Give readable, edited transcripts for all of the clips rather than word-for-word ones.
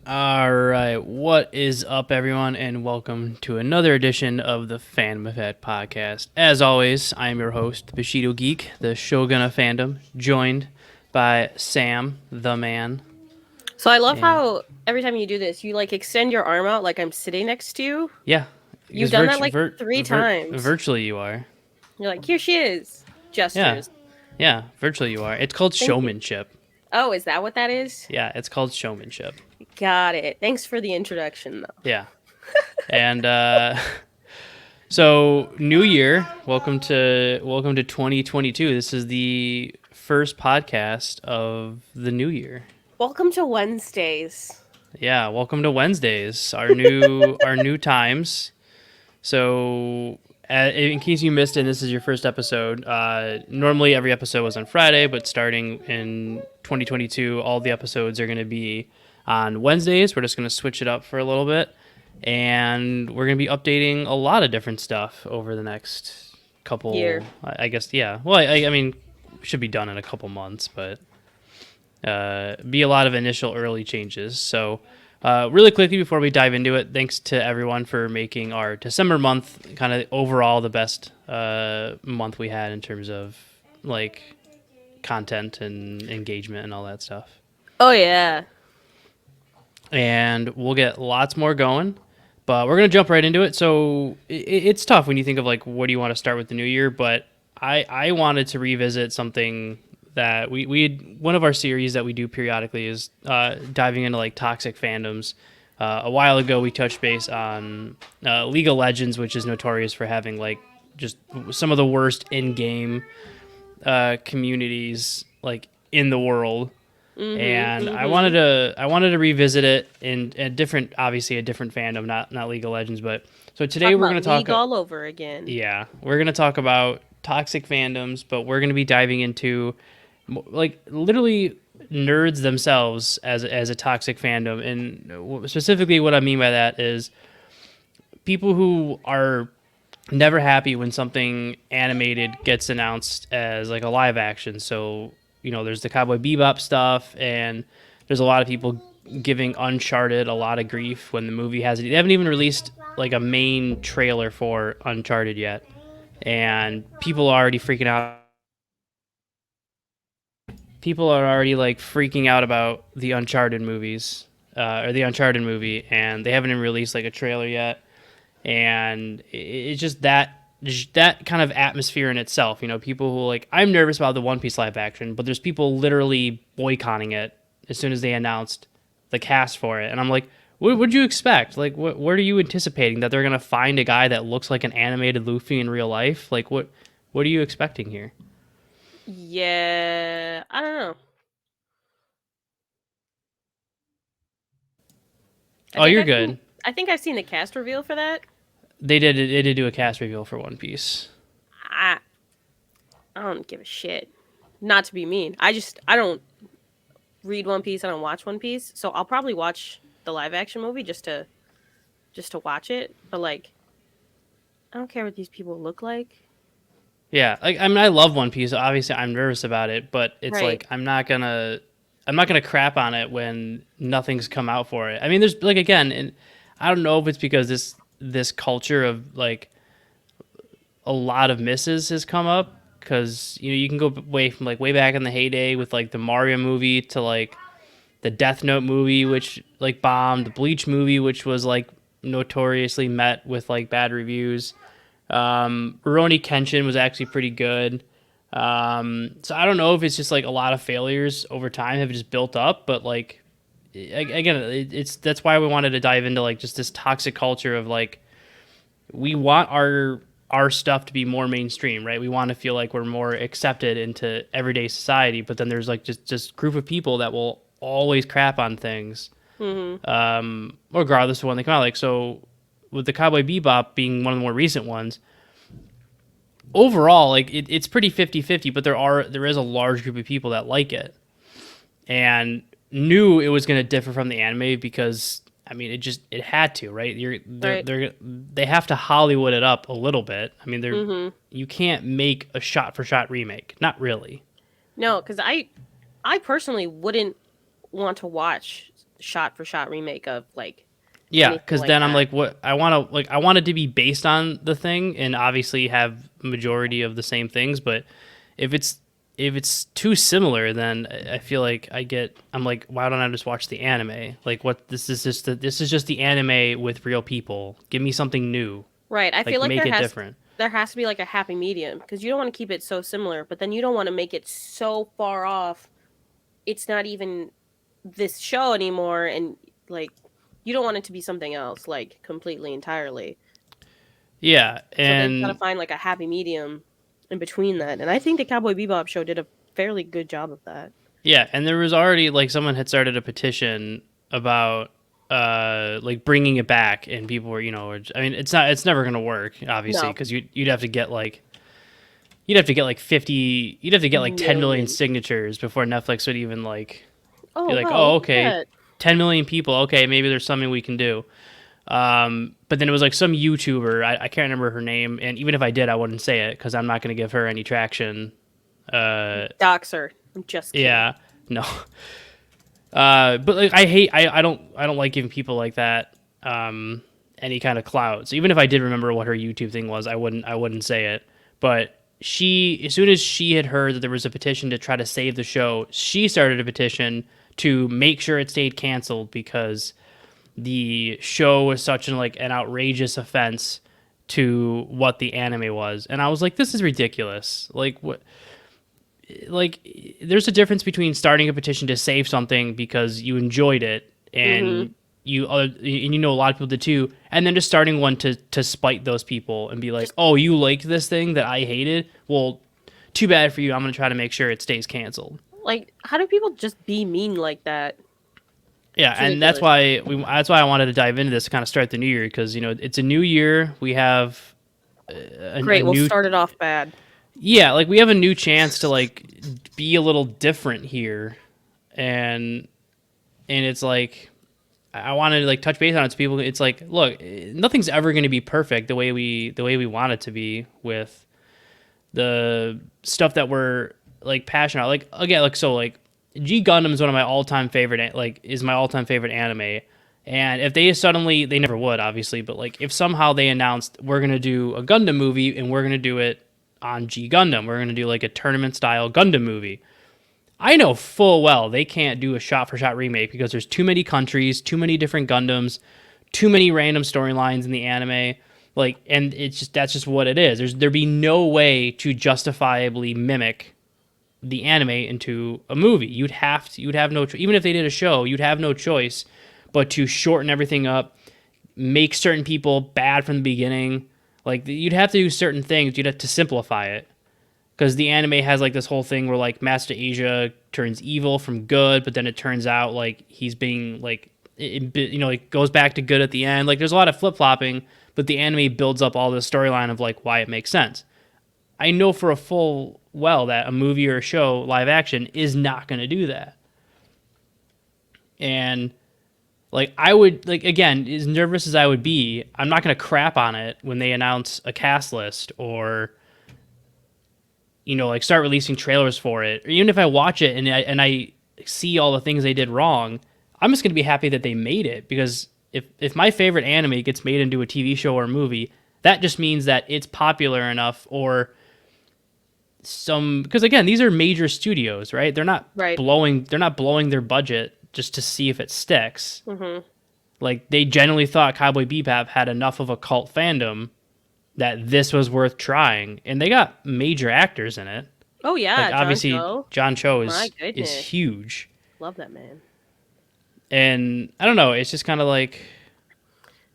All right, what is up, everyone, and welcome to another edition of the Fandom Effect podcast. As always, I am your host, the Bushido Geek, the Shogun of Fandom, joined by Sam, the man. So I love And how every time you do this, you like extend your arm out like I'm sitting next to you. yeah, You've because done that like three times. virtually you are. You're like, here she is. Yeah, Gestures. yeah, virtually you are. It's called Thank you. showmanship. Oh, is that what that is? Yeah, it's called showmanship. Got it. Thanks for the introduction, though. Yeah, and so new year, welcome to 2022. This is the first podcast of the new year. Welcome to Wednesdays. Yeah, welcome to Wednesdays, our new times. So, in case you missed it, and this is your first episode. Normally, every episode was on Friday, but starting in 2022, all the episodes are going to be on Wednesdays. We're just going to switch it up for a little bit, and we're going to be updating a lot of different stuff over the next couple. Year. I guess, yeah. Well, I mean, should be done in a couple months, but be a lot of initial early changes. So, really quickly before we dive into it, thanks to everyone for making our December month kind of overall the best month we had in terms of like content and engagement and all that stuff. Oh, yeah. And we'll get lots more going, but we're gonna jump right into it. So it's tough when you think of like what do you want to start with the new year, but I wanted to revisit something that we one of our series that we do periodically is diving into like toxic fandoms. A while ago, we touched base on League of Legends, which is notorious for having like just some of the worst in-game communities like in the world. And I wanted to revisit it in a different, obviously a different fandom, not League of Legends, but so today we're going to talk League all over again. yeah, we're going to talk about toxic fandoms, but we're going to be diving into like literally nerds themselves as a toxic fandom, and specifically what I mean by that is people who are never happy when something animated gets announced as like a live action. So there's the Cowboy Bebop stuff, and there's a lot of people giving Uncharted a lot of grief when the movie hasn't. They haven't even released like a main trailer for Uncharted yet, and people are already freaking out. People are already like freaking out about the Uncharted movies, or the Uncharted movie, and they haven't even released like a trailer yet. And it's just that kind of atmosphere in itself. People who like, I'm nervous about the One Piece live action, but there's people literally boycotting it as soon as they announced the cast for it, and I'm like, what would you expect? Like, what are you anticipating, that they're gonna find a guy that looks like an animated Luffy in real life? Like, what are you expecting here? Yeah. I don't know. I Oh, think you're I've seen, good. I think I've seen the cast reveal for that. They did do a cast reveal for One Piece. I, I don't give a shit. Not to be mean. I don't read One Piece. I don't watch One Piece. So I'll probably watch the live action movie just to watch it. But like, I don't care what these people look like. Yeah, like I mean, I love One Piece. Obviously, I'm nervous about it, but it's Right. like I'm not gonna crap on it when nothing's come out for it. I mean, there's like again, and I don't know if it's because this culture of like a lot of misses has come up, because you can go way from like way back in the heyday with like the Mario movie to like the Death Note movie, which like bombed, the Bleach movie, which was like notoriously met with like bad reviews. Rurouni Kenshin was actually pretty good. So I don't know if it's just like a lot of failures over time have just built up, but like again, it's that's why we wanted to dive into like just this toxic culture of like we want our stuff to be more mainstream, right? We want to feel like we're more accepted into everyday society, but then there's like just group of people that will always crap on things, Mm-hmm. regardless of when they come out. Like so, with the Cowboy Bebop being one of the more recent ones, overall, like it's pretty 50-50, but there is a large group of people that like it and knew it was going to differ from the anime because I mean it had to, right? Right. They have to Hollywood it up a little bit. I mean Mm-hmm. you can't make a shot for shot remake, not really. No, because I personally wouldn't want to watch shot for shot remake of like Yeah, anything because like then I'm that. like, what I want to like, I want it to be based on the thing, and obviously have majority of the same things. But if it's if it's too similar, then I feel like I'm like, why don't I just watch the anime? Like, what this is just the anime with real people. Give me something new. Right. I feel Like, like make it different. there has to be like a happy medium because you don't want to keep it so similar, but then you don't want to make it so far off. It's not even this show anymore, and like you don't want it to be something else, like completely entirely. Yeah, So they've got to and find like a happy medium in between that, and I think the Cowboy Bebop show did a fairly good job of that. yeah, and there was already like someone had started a petition about like bringing it back, and people were, I mean, it's never gonna work, obviously, No, because you'd have to get like you'd have to get like 10 million million. signatures before Netflix would even like be Oh like, wow, oh, look at okay, that. 10 million people, okay, maybe there's something we can do. But then it was like some YouTuber, I can't remember her name, and even if I did, I wouldn't say it because I'm not going to give her any traction. Doxer. I'm just kidding. Yeah, no. But like I don't like giving people like that any kind of clout. So even if I did remember what her YouTube thing was, I wouldn't say it. But she, as soon as she had heard that there was a petition to try to save the show, she started a petition to make sure it stayed canceled because the show was such an outrageous offense to what the anime was. And I was like, this is ridiculous. Like, what? Like, there's a difference between starting a petition to save something because you enjoyed it Mm-hmm. and a lot of people did too, and then just starting one to spite those people and be like, Just oh, you like this thing that I hated, well, too bad for you, I'm going to try to make sure it stays canceled. like, how do people just be mean like that? Yeah, It's and ridiculous. that's why I wanted to dive into this to kind of start the new year, because it's a new year, we have a Great, we'll new, start it off bad. yeah, like we have a new chance to like be a little different here, and it's like I wanted to like touch base on it to people. It's like, look, nothing's ever going to be perfect the way we want it to be with the stuff that we're like passionate about. Like, again, like, so like G Gundam is one of my all time favorite, like is my all time favorite anime. And if they never would, obviously, but like if somehow they announced we're gonna do a Gundam movie and we're gonna do it on G Gundam, we're gonna do like a tournament style Gundam movie, I know full well they can't do a shot for shot remake because there's too many countries, too many different Gundams, too many random storylines in the anime. Like, and it's just that's just what it is. There'd be no way to justifiably mimic the anime into a movie. You'd have no even if they did a show, you'd have no choice but to shorten everything up, make certain people bad from the beginning. Like, you'd have to do certain things. You'd have to simplify it because the anime has like this whole thing where like Master Asia turns evil from good, but then it turns out like he's being like it goes back to good at the end. Like, there's a lot of flip flopping, but the anime builds up all this storyline of like why it makes sense. I know for a full well that a movie or a show live action is not going to do that, and like I would like again, as nervous as I would be, I'm not going to crap on it when they announce a cast list or like start releasing trailers for it. Or even if I watch it and I see all the things they did wrong, I'm just going to be happy that they made it because if my favorite anime gets made into a TV show or a movie, that just means that it's popular enough or some because again, these are major studios, right? Right. They're not blowing their budget just to see if it sticks. Mm-hmm. Like, they genuinely thought Cowboy Bebop had enough of a cult fandom that this was worth trying, and they got major actors in it. Oh yeah, Like, John obviously, Cho. John Cho My is goodness, huge, love that man. and I don't know. It's just kind of like,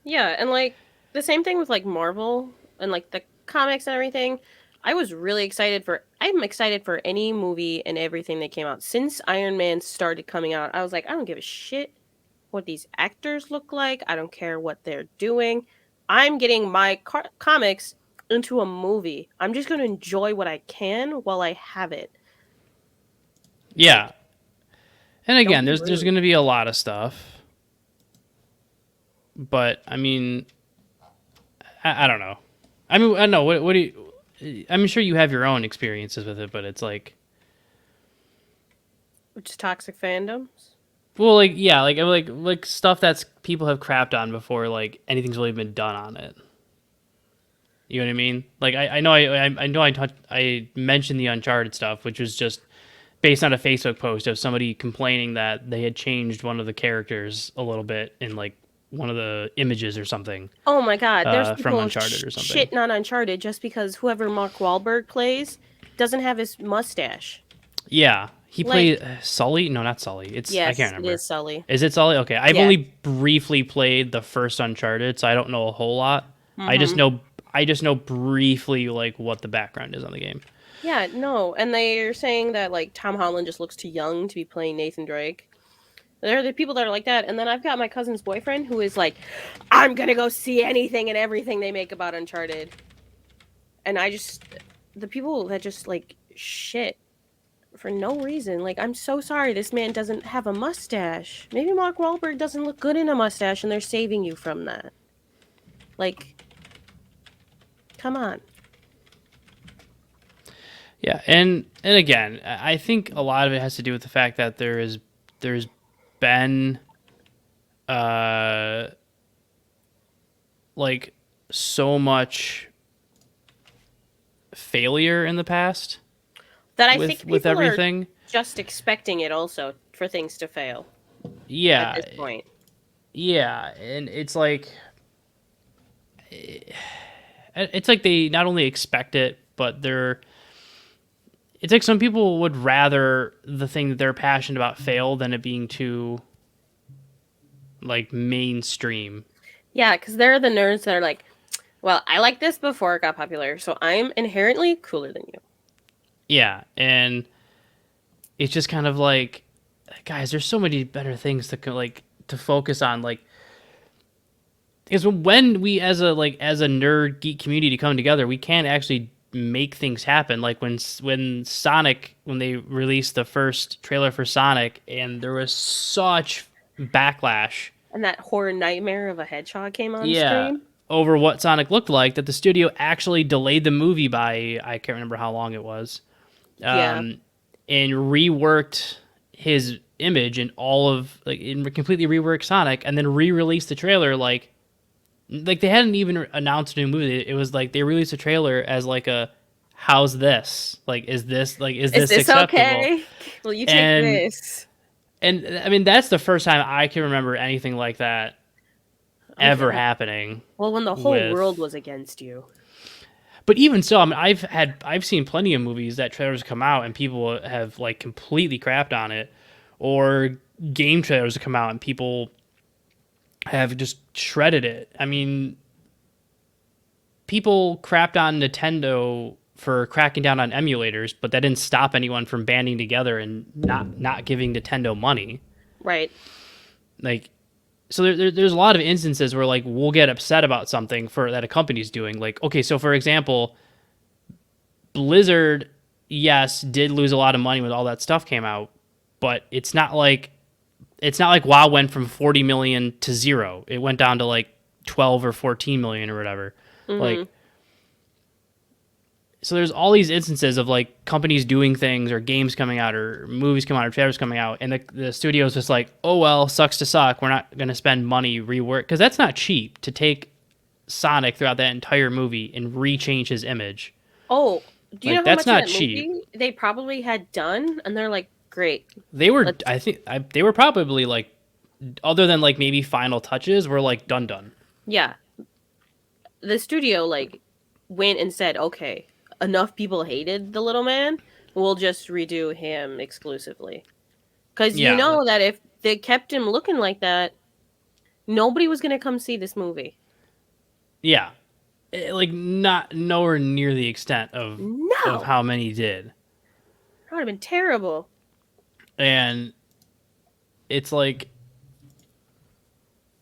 Yeah, and like the same thing with like Marvel and like the comics and everything. I'm excited for any movie and everything that came out since Iron Man started coming out. I was like, I don't give a shit what these actors look like. I don't care what they're doing. I'm getting my comics into a movie. I'm just going to enjoy what I can while I have it. yeah. Like, And don't again, be there's rude. going to be a lot of stuff, but I mean, I don't know. I mean, I don't know. What do you? I'm sure you have your own experiences with it, but it's like, Which is toxic fandoms. Well, like yeah, like stuff that's people have crapped on before, like anything's really been done on it. You know what I mean? Like I mentioned the Uncharted stuff, which was just based on a Facebook post of somebody complaining that they had changed one of the characters a little bit in like one of the images or something Oh my god, there's from people Uncharted or something. shitting on Uncharted just because whoever Mark Wahlberg plays doesn't have his mustache. Yeah, he Like, played Sully. No, not Sully. It's I can't yes, it remember. is Sully. Is it Sully? Okay, I've Yeah. only briefly played the first Uncharted, so I don't know a whole lot. I just Mm-hmm. know I just know briefly like what the background is on the game. Yeah, no, and they're saying that like Tom Holland just looks too young to be playing Nathan Drake. There are the people that are like that, and then I've got my cousin's boyfriend who is like, I'm gonna go see anything and everything they make about Uncharted. And I just, the people that just like shit for no reason. Like, I'm so sorry this man doesn't have a mustache. Maybe Mark Wahlberg doesn't look good in a mustache and they're saving you from that. Like, come on. Yeah, and again, I think a lot of it has to do with the fact that there's been uh like so much failure in the past That I think with people are everything. just expecting it also for things to fail at Yeah, this point. yeah, and it's like they not only expect it, but they're it's like some people would rather the thing that they're passionate about fail than it being too like mainstream. Yeah, because they're the nerds that are like, well, I like this before it got popular, so I'm inherently cooler than you. Yeah, and it's just kind of like, guys, there's so many better things to focus on. Like, because when we as a nerd geek community come together, we can actually make things happen. Like when Sonic when they released the first trailer for Sonic, and there was such backlash. And that horror nightmare of a hedgehog came on Yeah, screen. over what Sonic looked like, that the studio actually delayed the movie by I can't remember how long it was, Yeah. and reworked his image and all of like and completely reworked Sonic, and then re-released the trailer like they hadn't even announced a new movie. It was like they released a trailer as like a how's this? Like is Is this this acceptable? okay? Will you take And this? I mean that's the first time I can remember anything like that I'm ever glad. happening Well, when the whole world with was against you. but even so, I mean I've seen plenty of movies that trailers come out and people have like completely crapped on it, or game trailers come out and people have just shredded it. I mean, people crapped on Nintendo for cracking down on emulators, but that didn't stop anyone from banding together and not giving Nintendo money. Right. Like, so there's a lot of instances where like we'll get upset about something for that a company's doing. Like, okay, so for example, Blizzard, yes, did lose a lot of money when all that stuff came out, but it's not like WoW went from 40 million to zero. It went down to like 12 or 14 million or whatever. Mm-hmm. Like, so there's all these instances of like companies doing things or games coming out or movies coming out or trailers coming out, and the studio's just like, oh well, sucks to suck. We're not gonna spend money rework because that's not cheap to take Sonic throughout that entire movie and rechange his image. Oh, do you Like know how that's much of not that cheap. movie they probably had done? And they're like, great. They were, Let's. they were probably like, other than like maybe final touches, were like done. Yeah. The studio, like, went and said, okay, enough people hated the little man. We'll just redo him exclusively. Because you Yeah, know that if they kept him looking like that, nobody was going to come see this movie. yeah. Like not nowhere near the extent of No! how many did. That would have been terrible. And it's like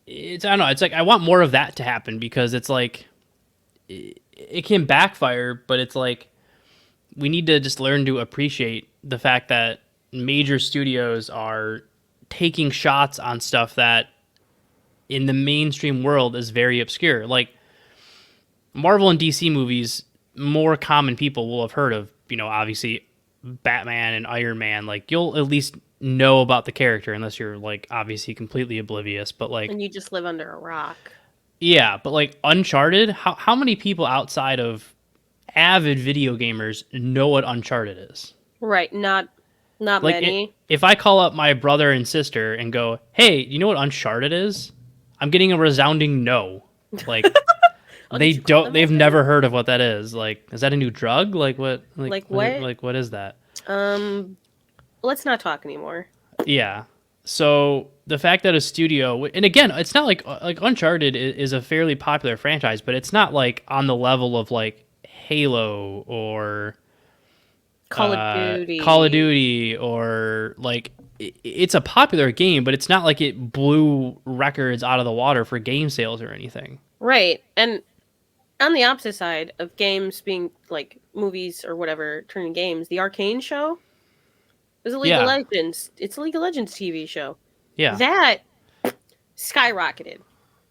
it's I don't know, it's like I want more of that to happen because it's like it can backfire, but it's like we need to just learn to appreciate the fact that major studios are taking shots on stuff that in the mainstream world is very obscure. Like Marvel and DC movies, more common people will have heard of, obviously Batman and Iron Man, like you'll at least know about the character unless you're like obviously completely oblivious. But like, And you just live under a rock. yeah, but like Uncharted, how many people outside of avid video gamers know what Uncharted is? Right. Not Like many. if I call up my brother and sister and go, "Hey, you know what Uncharted is?" I'm getting a resounding no. Like Oh, did you call them they've that never then? heard of what that is. Like is that a new drug? Like what Like what? like what is that? Um, let's not talk anymore. Yeah. So the fact that a studio, and again, it's not like Uncharted is a fairly popular franchise, but it's not like on the level of like Halo or Call of Call of Duty. Duty or like it's a popular game, but it's not like it blew records out of the water for game sales or anything. Right. And on the opposite side of games being like movies or whatever turning games, the Arcane show was a League of Yeah, Legends. It's a League of Legends TV show. yeah, That skyrocketed.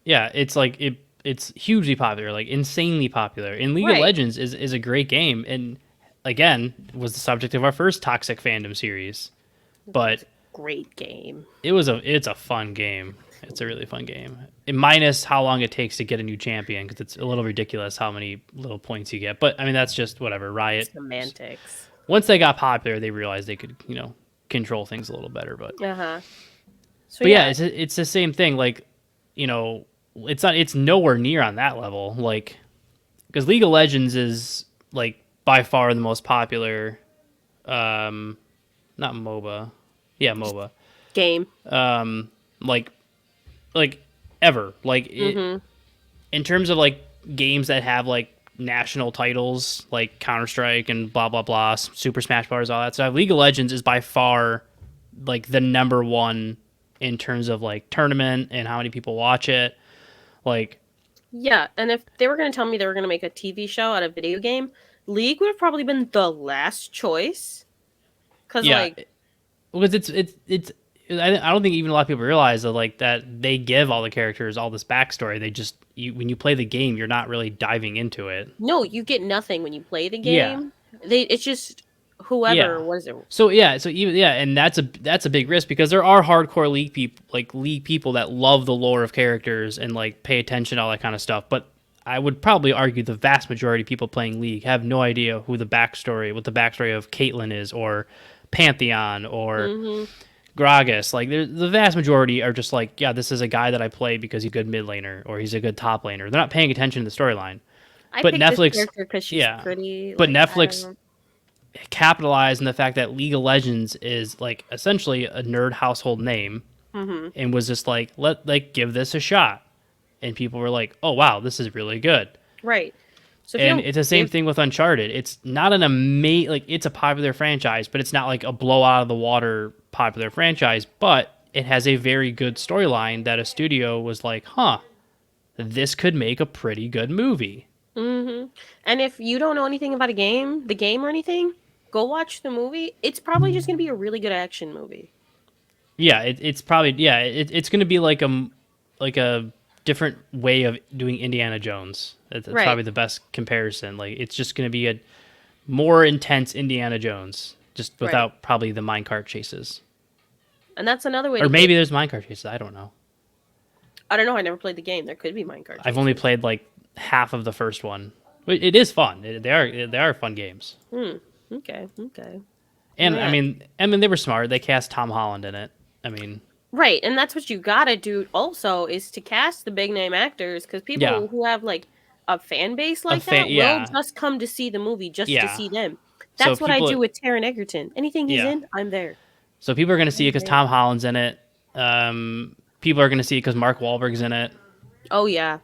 yeah. It's like it's hugely popular, like insanely popular. And League of Right. Legends is a great game, and again was the subject of our first Toxic Fandom series. But Great game. it's a fun game. It's a really fun game. And minus how long it takes to get a new champion because it's a little ridiculous how many little points you get. But I mean that's just whatever. Riot Semantics. once they got popular, they realized they could control things a little better. Uh-huh. So But yeah, yeah. it's the same thing. Like it's nowhere near on that level. Like because League of Legends is like by far the most popular. Not MOBA. Yeah, MOBA. Game. Like like ever. Mm-hmm. In terms of like games that have like national titles like Counter Strike and blah blah blah, Super Smash Bros, all that stuff. League of Legends is by far like the number one in terms of like tournament and how many people watch it. Like Yeah, and if they were going to tell me they were going to make a TV show out of video game, League would have probably been the last choice. Cuz yeah, like because it's I don't think even a lot of people realize that like that they give all the characters all this backstory. They just when you play the game, you're not really diving into it. no, you get nothing when you play the Yeah, game. It's just yeah. whoever was it. So even and that's a big risk because there are hardcore league people that love the lore of characters and like pay attention to all that kind of stuff. But I would probably argue the vast majority of people playing League have no idea what the backstory of Caitlyn is or Pantheon or Mhm. Gragas. Like the vast majority are just like, yeah, this is a guy that I play because he's a good mid laner or he's a good top laner. They're not paying attention to the storyline. I But picked this Netflix, character cuz she's yeah, pretty, but like I don't Netflix know. capitalized on the fact that League of Legends is like essentially a nerd household name Mhm. and was just like let give this a shot. And people were like, "Oh wow, this is really good." Right. So if you And don't it's the same give thing with Uncharted. It's not an amazing like it's a popular franchise, but it's not like a blow out of the water popular franchise, but it has a very good storyline that a studio was like, "Huh, this could make a pretty good movie." Mhm. And if you don't know anything about the game or anything, go watch the movie. It's probably just going to be a really good action movie. Yeah, it's probably it's going to be like a different way of doing Indiana Jones. That's Right. probably the best comparison. Like it's just going to be a more intense Indiana Jones, just Right. without probably the minecart chases, And that's another way or to get maybe there's minecart chases. I don't know. I don't know, I never played the game. There could be minecart I've only chases. played like half of the first one. It is fun. They are fun games. Hmm. Okay. Okay. Well, And yeah. I mean they were smart. They cast Tom Holland in it. I mean, Right, and that's what you gotta do also is to cast the big name actors because yeah, people who have like a fan base a like fan. that will Yeah, just come to see the movie just to yeah. see them. So That's what I people, do with Taron Egerton. Anything he's yeah. in, I'm there. So people are going to see it I'm because there. Tom Holland's in it. People are going to see it because Mark Wahlberg's in it. Oh yeah.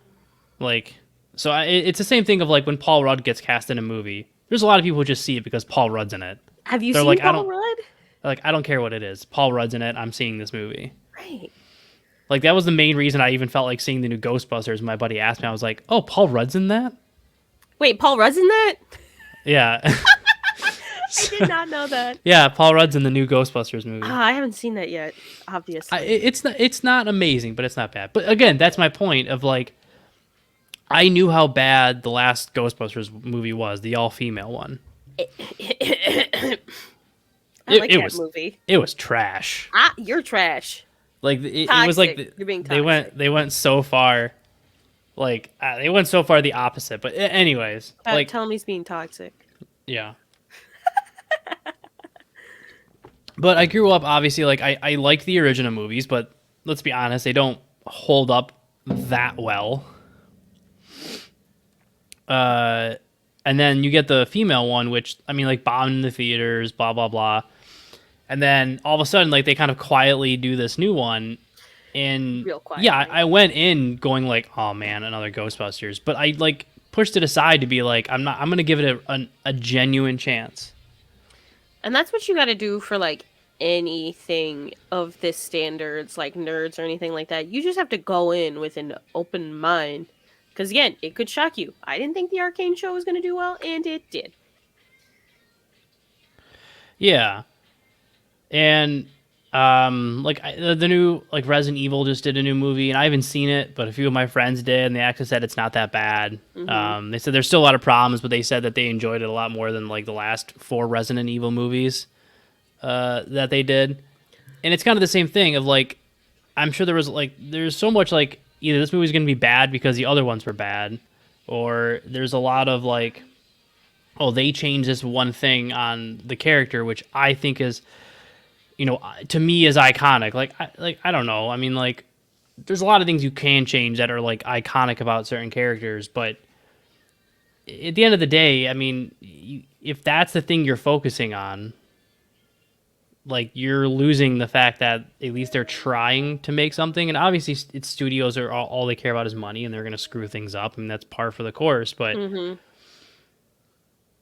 Like, so it's the same thing of like when Paul Rudd gets cast in a movie. There's a lot of people who just see it because Paul Rudd's in it. Have you They're seen like, Paul Rudd? I don't care what it is. Paul Rudd's in it. I'm seeing this movie. Right. Like that was the main reason I even felt like seeing the new Ghostbusters. My buddy asked me, I was like, oh, Paul Rudd's in that? Wait, Paul Rudd's in that? Yeah. I did not know that. Yeah, Paul Rudd's in the new Ghostbusters movie. I haven't seen that yet, obviously. It's not amazing, but it's not bad. But again, that's my point of like, I knew how bad the last Ghostbusters movie was, the all female one. I like it that was movie. it was trash. You're trash. Like it was like Toxic. You're being toxic. they went so far. Like they went so far the opposite. But anyways, like Tell me he's being toxic. yeah. But I grew up obviously like I like the original movies, but let's be honest, they don't hold up that well. Uh, and then you get the female one, which I mean, like bombed in the theaters, blah blah blah. And then all of a sudden, like they kind of quietly do this new one, and Real yeah, quietly. I went in going like, oh man, another Ghostbusters. But I like pushed it aside to be like, I'm not. I'm gonna give it a genuine chance. And that's what you got to do for like anything of this standards, like nerds or anything like that. You just have to go in with an open mind. Because again, it could shock you. I didn't think the Arcane show was going to do well, and it did. Yeah, and like the new like Resident Evil just did a new movie, and I haven't seen it, but a few of my friends did, and they actually said it's not that bad. They said there's still a lot of problems, but they said that they enjoyed it a lot more than like the last 4 Resident Evil movies that they did. And it's kind of the same thing of like, I'm sure there was like there's so much like either this movie's going to be bad because the other ones were bad, or there's a lot of like, oh, they changed this one thing on the character, which I think is, you know, to me is iconic. Like I don't know. I mean, like there's a lot of things you can change that are like iconic about certain characters, but at the end of the day, I mean, if that's the thing you're focusing on, like you're losing the fact that at least they're trying to make something. And obviously, it's studios are all they care about is money, and they're going to screw things up. I mean, that's par for the course. But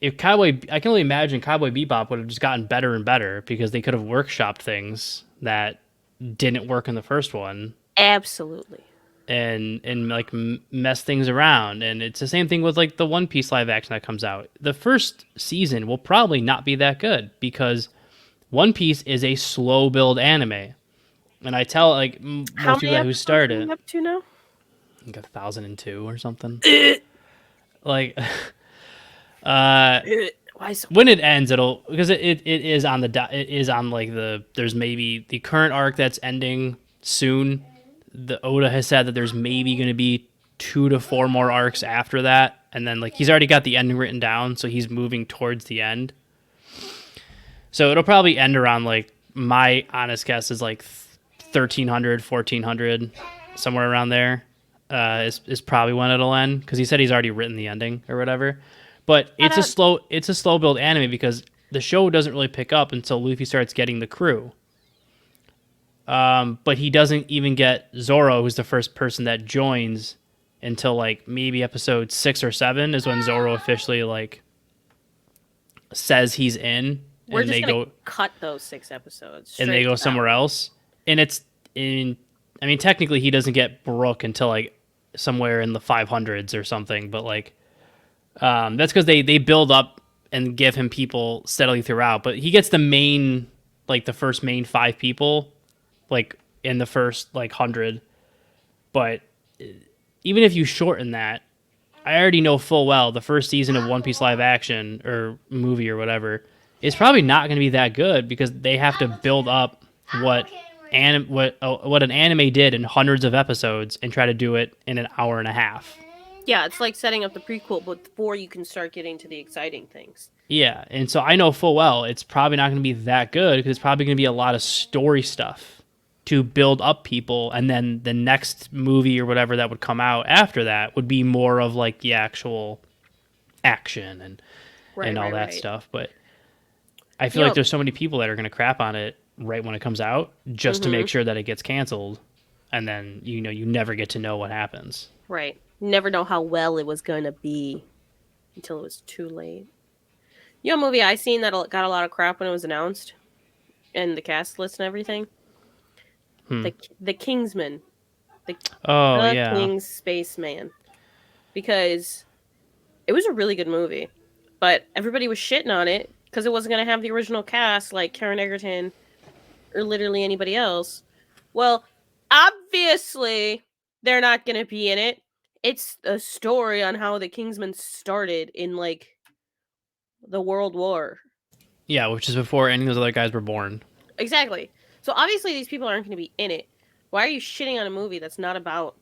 if I can only imagine Cowboy Bebop would have just gotten better and better because they could have workshopped things that didn't work in the first one Absolutely. and like mess things around. And it's the same thing with like the One Piece live action that comes out. The first season will probably not be that good because One Piece is a slow build anime. And I tell like How most many people who episodes start are it, we up to now? like 1,002 or something. Like Why so? when it ends, it'll because it is on it is on like there's maybe the current arc that's ending soon. The Oda has said that there's maybe going to be 2 to 4 more arcs after that, and then like he's already got the ending written down, so he's moving towards the end. So it'll probably end around like my honest guess is like 1,300, 1,400, somewhere around there. Is probably when it'll end because he said he's already written the ending or whatever. But it's a slow build anime because the show doesn't really pick up until Luffy starts getting the crew. But he doesn't even get Zoro, who's the first person that joins, until like maybe episode 6 or 7 is when Zoro officially like says he's in. We're And just they gonna go cut those 6 episodes. and they go somewhere else. And it's in. I mean, technically, he doesn't get Brook until like somewhere in the 500s or something. But like, that's because they build up and give him people steadily throughout. But he gets the main, like the first main 5 people, like in the first like 100. But even if you shorten that, I already know full well the first season of One Piece live action or movie or whatever is probably not going to be that good because they have to build up what an anime did in hundreds of episodes and try to do it in an hour and a half. Yeah, it's like setting up the prequel before you can start getting to the exciting things. Yeah, and so I know full well it's probably not going to be that good because it's probably going to be a lot of story stuff to build up people, and then the next movie or whatever that would come out after that would be more of like the actual action and all that stuff. But I feel like there's so many people that are going to crap on it right when it comes out just to make sure that it gets canceled, and then you never get to know what happens. Right. Never know how well it was going to be until it was too late. You know, a movie I seen that got a lot of crap when it was announced, and the cast list and everything. The Kingsman. The King's Spaceman. Because it was a really good movie, but everybody was shitting on it because it wasn't going to have the original cast like Karen Egerton or literally anybody else. Well, obviously they're not going to be in it. It's a story on how the Kingsmen started in like the World War. Yeah, which is before any of those other guys were born. Exactly. So obviously these people aren't going to be in it. Why are you shitting on a movie that's not about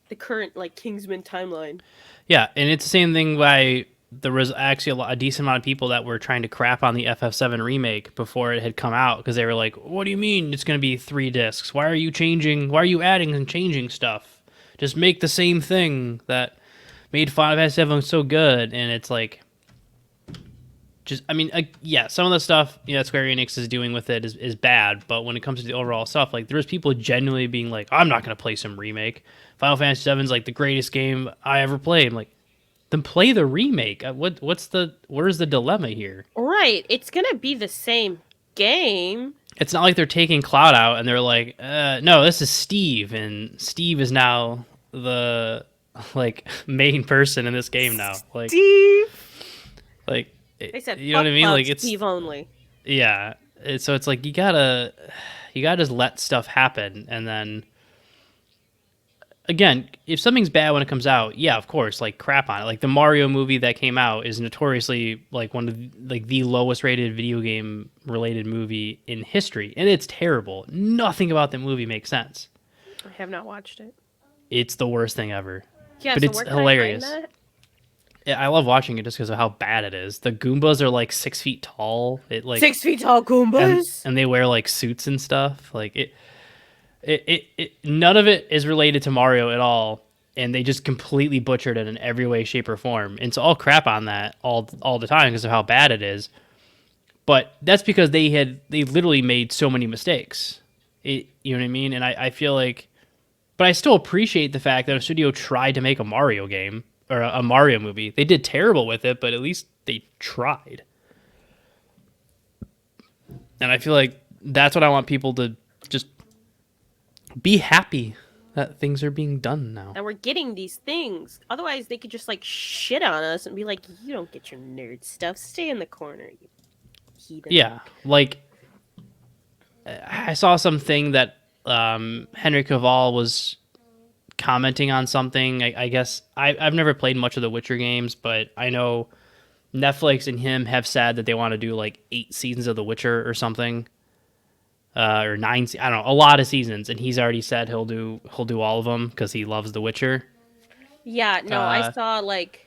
the current like Kingsman timeline? Yeah, and it's the same thing why there was actually a decent amount of people that were trying to crap on the FF7 remake before it had come out because they were like, "What do you mean it's going to be 3 discs? Why are you changing? Why are you adding and changing stuff? Just make the same thing that made Final Fantasy 7 so good." And it's like, just I mean, yeah, some of the stuff Square Enix is doing with it is bad, but when it comes to the overall stuff, like there's people genuinely being like, "I'm not going to play some remake. Final Fantasy 7 is like the greatest game I ever played." I'm like, then play the remake. Where's the dilemma here? Right. It's going to be the same game. It's not like they're taking Cloud out and they're like, no, this is Steve, and Steve is now the like main person in this game now. Like, Steve. like They said, you know what I mean? Like it's Steve only. yeah. So it's like you gotta just let stuff happen, and then again, if something's bad when it comes out, yeah, of course, like crap on it. Like the Mario movie that came out is notoriously like one of the lowest rated video game related movie in history, and it's terrible. Nothing about the movie makes sense. I have not watched it. It's the worst thing ever. Yeah, but so it's where can hilarious. I find that? Yeah, I love watching it just because of how bad it is. The Goombas are like 6 feet tall. It like 6 feet tall Goombas. and they wear like suits and stuff. Like none of it is related to Mario at all, and they just completely butchered it in every way, shape, or form. And so all crap on that all the time because of how bad it is. But that's because they literally made so many mistakes. You know what I mean? And I feel like, but I still appreciate the fact that a studio tried to make a Mario game or a Mario movie. They did terrible with it, but at least they tried. And I feel like that's what I want people to just be happy that things are being done now. And we're getting these things. Otherwise, they could just like shit on us and be like, "You don't get your nerd stuff. Stay in the corner." You heathen. Yeah, like I saw something that Henry Cavill was commenting on something. I guess I've never played much of the Witcher games, but I know Netflix and him have said that they want to do like 8 seasons of The Witcher or something. Or 9, I don't know, a lot of seasons, and he's already said he'll do all of them because he loves The Witcher. Yeah, no, I saw like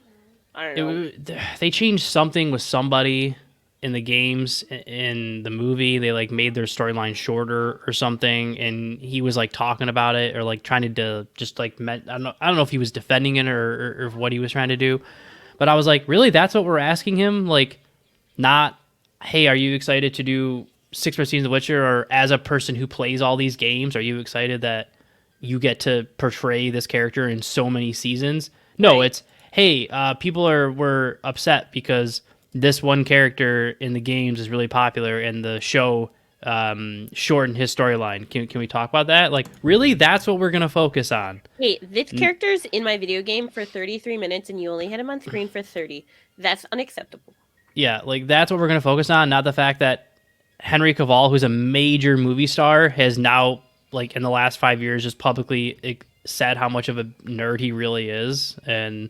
I don't know. They changed something with somebody in the games. In the movie, they like made their storyline shorter or something, and he was like talking about it or like trying to just like I don't know if he was defending it or what he was trying to do, but I was like, really, that's what we're asking him? Like, not, hey, are you excited to do 6 more seasons of Witcher, or as a person who plays all these games, are you excited that you get to portray this character in so many seasons? No, right. It's, hey, people were upset because this one character in the games is really popular and the show shortened his storyline. Can we talk about that? Like, really? That's what we're going to focus on. Hey, this character's in my video game for 33 minutes and you only had him on screen for 30. That's unacceptable. Yeah, like that's what we're going to focus on, not the fact that Henry Cavill, who's a major movie star, has now, like in the last 5 years, just publicly said how much of a nerd he really is. And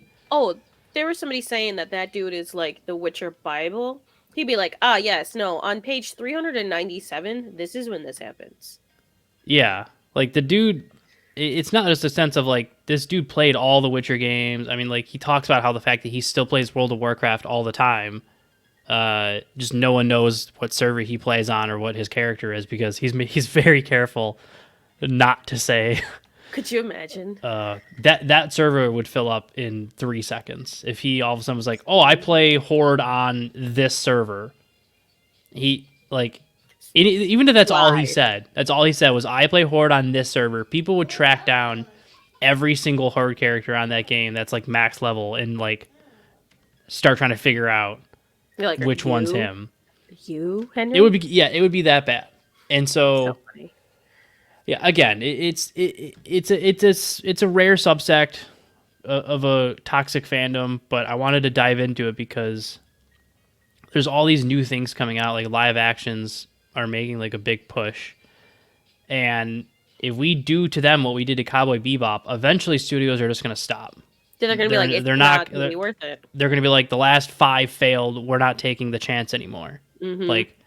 there was somebody saying that dude is like the Witcher Bible. He'd be like, yes, no, on page 397, this is when this happens. Yeah, like the dude, it's not just a sense of like this dude played all the Witcher games. I mean, like he talks about how the fact that he still plays World of Warcraft all the time. Just no one knows what server he plays on or what his character is because he's very careful not to say. Could you imagine? That server would fill up in 3 seconds if he all of a sudden was like, "Oh, I play Horde on this server." He like, even if that's all he said, that's all he said was, "I play Horde on this server." People would track down every single Horde character on that game that's like max level and like start trying to figure out. Like, which one's him? You, Henry? It would be that bad. And so funny. Yeah, again, it's a rare subsect of a toxic fandom, but I wanted to dive into it because there's all these new things coming out, like live actions are making like a big push. And if we do to them what we did to Cowboy Bebop, eventually studios are just going to stop. They're going to be like, it's not going to be worth it. They're going to be like, the last 5 failed. We're not taking the chance anymore. Mm-hmm. Like,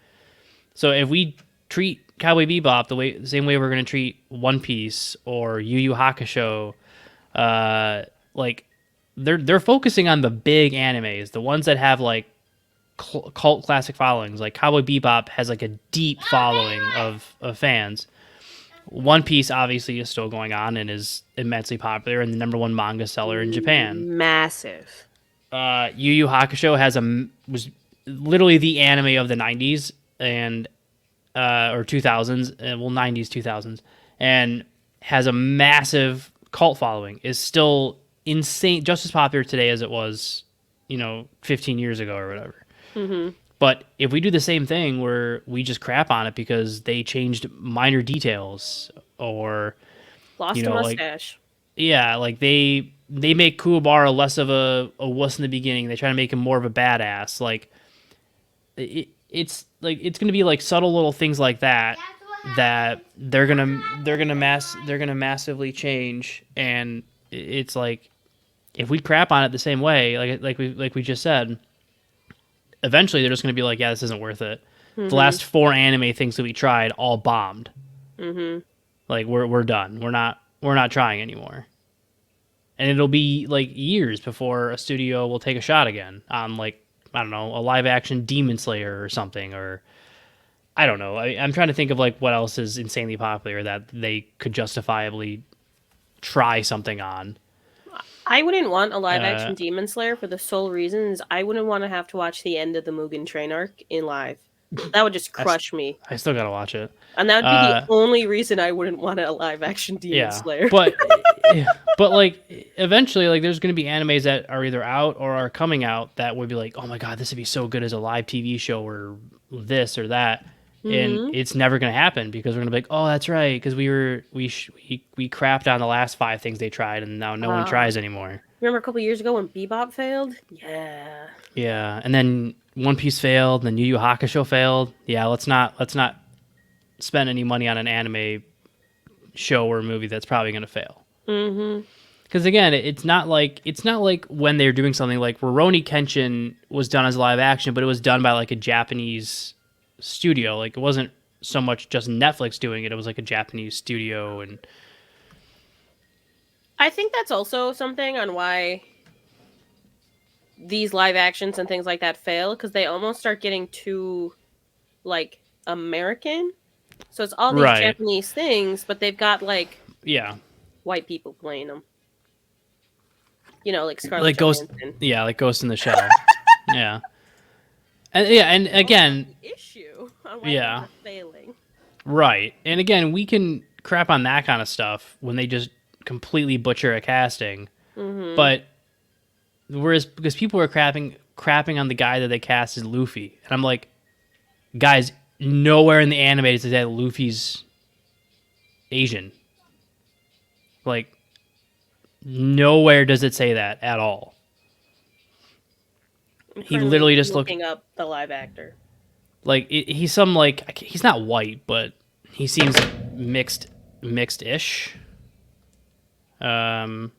so if we treat Cowboy Bebop the same way we're going to treat One Piece or Yu Yu Hakusho, like they're focusing on the big animes, the ones that have like cult classic followings. Like Cowboy Bebop has like a deep following of fans. One Piece obviously is still going on and is immensely popular and the number one manga seller in Japan. Massive. Yu Yu Hakusho was literally the anime of the 90s and or 2000s, well 90s 2000s, and has a massive cult following. Is still insane, just as popular today as it was, 15 years ago or whatever. Mm-hmm. But if we do the same thing where we just crap on it because they changed minor details or Lost a like mustache. yeah, like they make Kuwabara less of a wuss in the beginning. They try to make him more of a badass. Like it's gonna be like subtle little things like that that they're gonna massively change. And it's like if we crap on it the same way, like we just said, eventually they're just gonna be like, yeah, this isn't worth it. Mm-hmm. The last 4 anime things that we tried all bombed. Mm-hmm. Like we're done. We're not trying anymore. And it'll be like years before a studio will take a shot again on, like, I don't know, a live action Demon Slayer or something, or I don't know. I'm trying to think of like what else is insanely popular that they could justifiably try something on. I wouldn't want a live action Demon Slayer for the sole reason is I wouldn't want to have to watch the end of the Mugen Train arc in live. That would just crush me. I still gotta watch it, and that would be the only reason I wouldn't want a live action Demon Slayer. But like eventually, like there's gonna be animes that are either out or are coming out that would be like, oh my god, this would be so good as a live TV show or this or that. And it's never going to happen because we're going to be like, oh, that's right, because we crapped on the last 5 things they tried, and now no one tries anymore. Remember a couple years ago when Bebop failed? Yeah. Yeah, and then One Piece failed, and then Yu Yu Hakusho failed. Yeah, let's not spend any money on an anime show or movie that's probably going to fail. Mm-hmm. Because again, it's not like when they're doing something like Rurouni Kenshin was done as live action, but it was done by like a Japanese studio. Like it wasn't so much just Netflix doing it. It was like a Japanese studio. And I think that's also something on why these live actions and things like that fail, because they almost start getting too like American. So it's all these Japanese things, but they've got like white people playing them. Like Scarlett like Johansson. Like Ghost in the Shell. Yeah. And again, issue on why they're not failing. Right. And again, we can crap on that kind of stuff when they just completely butcher a casting. Mm-hmm. But because people are crapping on the guy that they cast as Luffy, and I'm like, guys, nowhere in the anime does it say that Luffy's Asian. Like, nowhere does it say that at all. He literally just looking up the live actor. Like he's some like he's not white, but he seems mixed-ish. And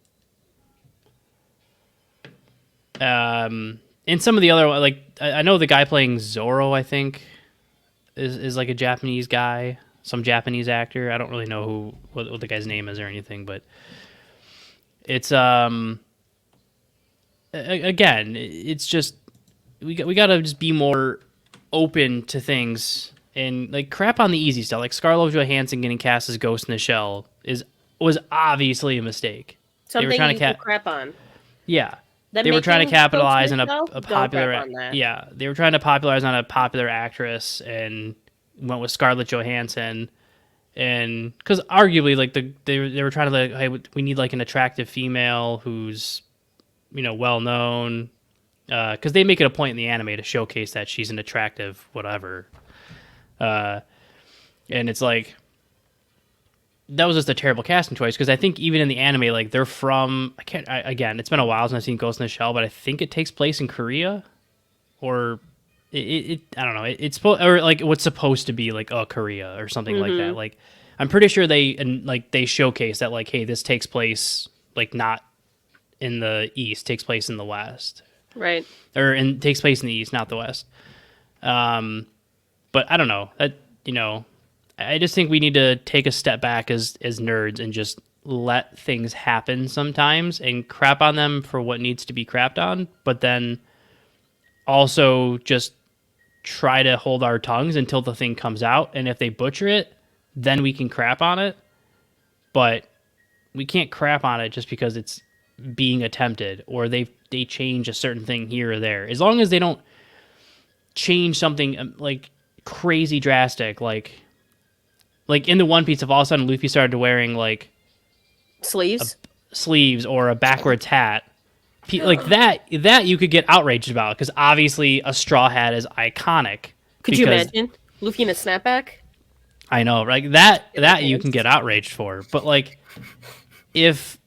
some of the other, like I know the guy playing Zoro, I think, is like a Japanese guy, some Japanese actor. I don't really know what the guy's name is or anything, but it's again, it's just we got to just be more open to things and like crap on the easy stuff. Like Scarlett Johansson getting cast as Ghost in the Shell was obviously a mistake. Something they were trying to crap on. Yeah. They were trying to capitalize on a popular they were trying to popularize on a popular actress and went with Scarlett Johansson. And because arguably like they were trying to like, hey, we need like an attractive female who's well known, because they make it a point in the anime to showcase that she's an attractive whatever, and it's like that was just a terrible casting choice, because I think even in the anime, like they're from again, it's been a while since I've seen Ghost in the Shell, but I think it takes place in Korea, or it I don't know, it's supposed, or like what's supposed to be like Korea or something like that. Like I'm pretty sure they showcase that like, hey, this takes place like not in the East, takes place in the West. Right. Or takes place in the East, not the West. But I don't know. I just think we need to take a step back as nerds and just let things happen sometimes and crap on them for what needs to be crapped on, but then also just try to hold our tongues until the thing comes out. And if they butcher it, then we can crap on it. But we can't crap on it just because it's being attempted or they change a certain thing here or there. As long as they don't change something like crazy drastic, like in the One Piece, if all of a sudden Luffy started wearing like Sleeves. sleeves or a backwards hat, like that you could get outraged about because obviously a straw hat is iconic. Could you imagine Luffy in a snapback? I know, right? That you can get outraged for, but like if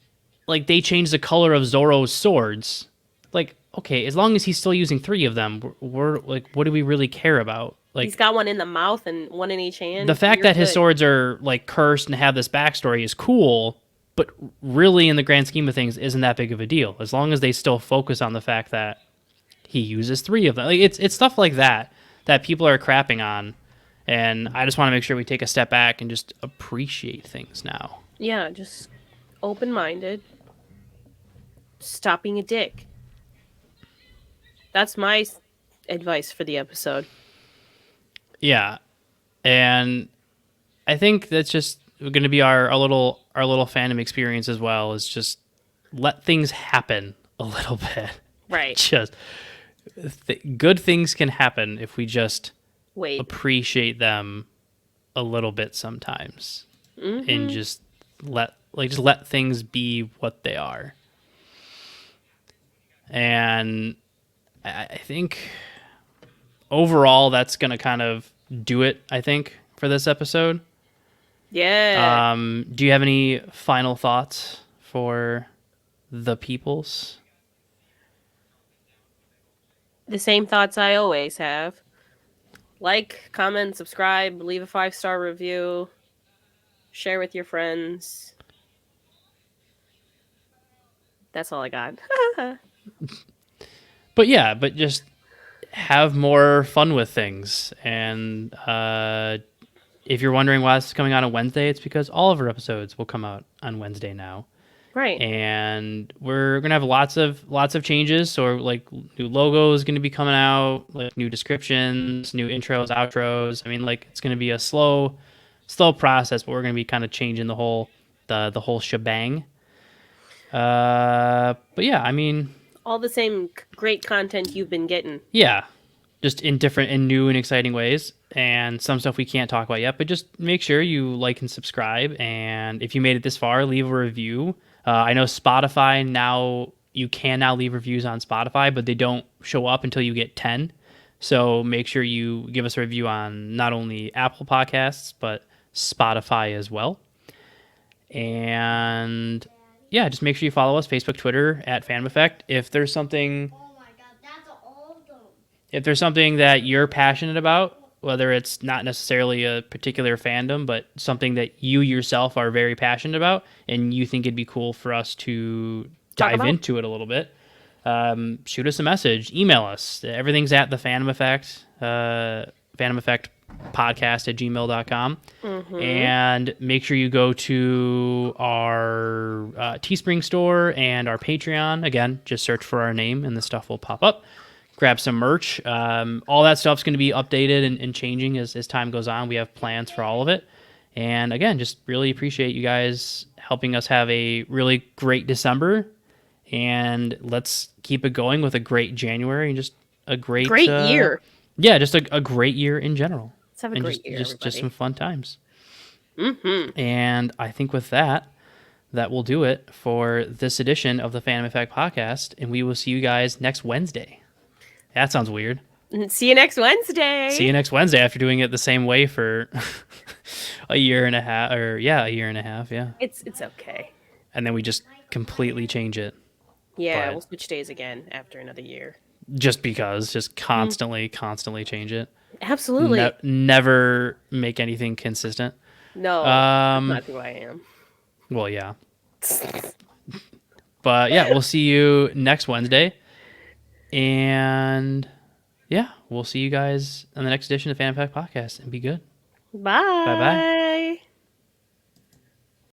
like they change the color of Zoro's swords, like okay, as long as he's still using 3 of them, we're like, what do we really care about? Like He's got one in the mouth and one in each hand. the fact that his good. swords are like cursed and have this backstory is cool, but really in the grand scheme of things isn't that big of a deal as long as they still focus on the fact that he uses 3 of them. Like it's stuff like that people are crapping on, and I just want to make sure we take a step back and just appreciate things now. Yeah, just open-minded. Stop being a dick. That's my advice for the episode. Yeah, and I think that's just going to be our little fandom experience as well. Is just let things happen a little bit. Right. Just good things can happen if we just Wait. appreciate them a little bit sometimes, and just let things be what they are. And I think overall that's going to kind of do it, I think, for this episode. Yeah. Do you have any final thoughts for the peoples? The same thoughts I always have. Like, comment, subscribe, leave a 5-star review, share with your friends. That's all I got. But yeah, but just have more fun with things. And if you're wondering why this is coming out on Wednesday, it's because all of our episodes will come out on Wednesday now. Right. And we're gonna have lots of changes. So like new logos going to be coming out, like new descriptions, new intros, outros. I mean, like it's going to be a slow process, but we're going to be kind of changing the whole shebang. But yeah, I mean, all the same great content you've been getting. Yeah, just in different and new and exciting ways. And some stuff we can't talk about yet, but just make sure you like and subscribe. And if you made it this far, leave a review. I know Spotify now, you can now leave reviews on Spotify, but they don't show up until you get 10. So make sure you give us a review on not only Apple Podcasts, but Spotify as well. And yeah, just make sure you follow us, Facebook, Twitter, at Fandom Effect. If there's something... Oh my god, that's all of them. If there's something that you're passionate about, whether it's not necessarily a particular fandom, but something that you yourself are very passionate about, and you think it'd be cool for us to dive into it a little bit, shoot us a message, email us. Everything's at the Fandom Effect, Fandom Effect podcast at gmail.com. And make sure you go to our Teespring store and our Patreon. Again, just search for our name and the stuff will pop up. Grab some merch. All that stuff's going to be updated and changing as time goes on. We have plans for all of it. And again, just really appreciate you guys helping us have a really great December. And let's keep it going with a great January and just a great year. Yeah, just a great year in general. Let's have a great year, just some fun times. Mm-hmm. And I think with that will do it for this edition of the Fandom Effect podcast. And we will see you guys next Wednesday. That sounds weird. See you next Wednesday. See you next Wednesday after doing it the same way for a year and a half. Yeah. It's okay. And then we just completely change it. Yeah, But- we'll switch days again after another year. Just because, just constantly change it. Absolutely. Never make anything consistent. No, that's not who I am. Well, yeah. But yeah, we'll see you next Wednesday. And yeah, we'll see you guys on the next edition of Fan Pack Podcast, and be good. Bye. Bye-bye.